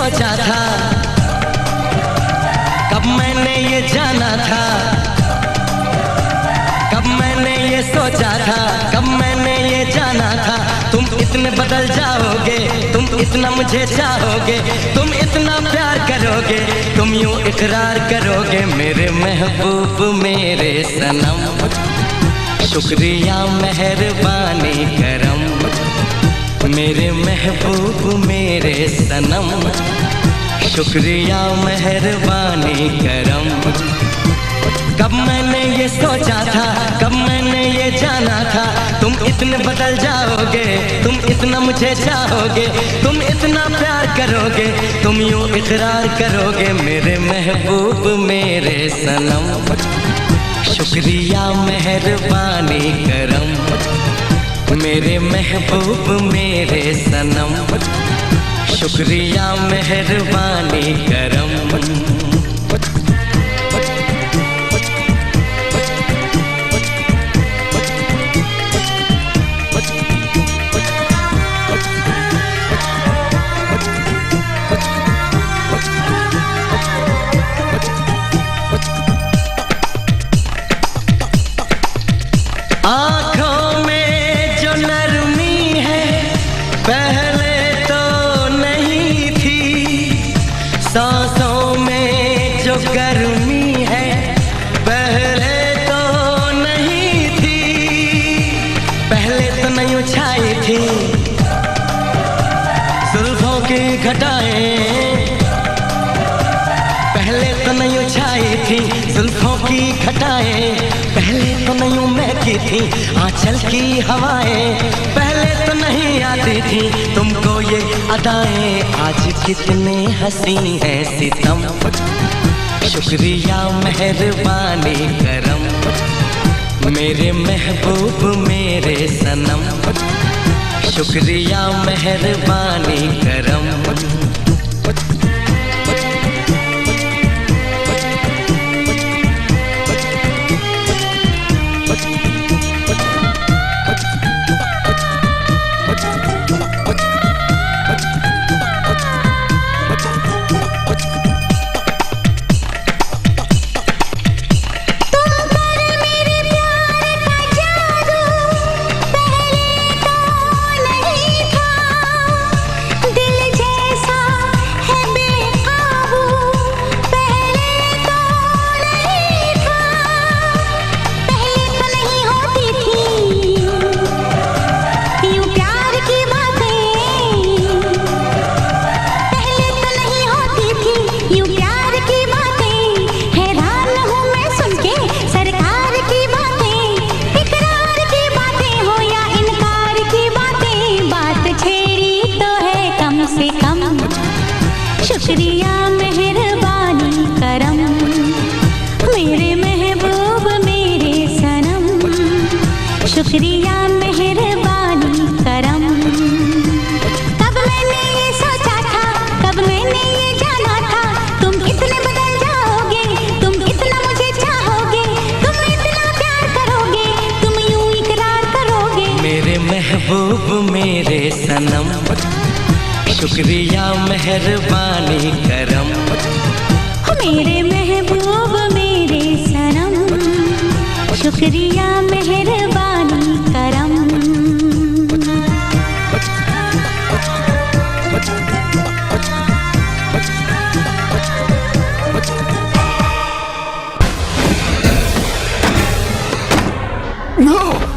सोचा था, कब मैंने ये जाना था, कब मैंने ये सोचा था, कब मैंने ये जाना था। तुम इतने बदल जाओगे, तुम इतना मुझे चाहोगे, तुम इतना प्यार करोगे, तुम यूं इकरार करोगे मेरे महबूब मेरे सनम। शुक्रिया मेहरबानी करम, मेरे महबूब मेरे सनम। शुक्रिया मेहरबानी करम। कब मैंने ये सोचा था, कब मैंने ये जाना था, तुम इतने बदल जाओगे, तुम इतना मुझे चाहोगे, तुम इतना प्यार करोगे, तुम यूं इकरार करोगे मेरे महबूब मेरे सनम। शुक्रिया मेहरबानी करम, मेरे महबूब मेरे सनम। शुक्रिया मेहरबानी करम। आँखों में जो नरमी है पहले तो नहीं थी, सांसों में जो गर्मी है पहले तो नहीं थी, पहले तो नहीं छाई थी जुल्फों की घटाएं, पहले तो नहीं छाई थी जुल्फों की घटाएं, पहले तो नहीं महकी थी आंचल की हवाएं, पहले तो नहीं आती थी तुमको ये अदाएं, आज कितने हंसी है सितम। शुक्रिया मेहरबानी करम, मेरे महबूब मेरे सनम। शुक्रिया मेहरबानी करम। शुक्रिया मेहरबानी करम, मेरे महबूब मेरे सनम। शुक्रिया मेहरबानी करम। कब मैंने ये सोचा था, कब मैंने ये जाना था, तुम इतने बदल जाओगे, तुम इतना मुझे चाहोगे, तुम इतना प्यार करोगे, तुम यूं इकरार करोगे मेरे महबूब मेरे सनम। शुक्रिया मेहरबानी करम, मेरे महबूब मेरे सनम। शुक्रिया मेहरबानी करम। No!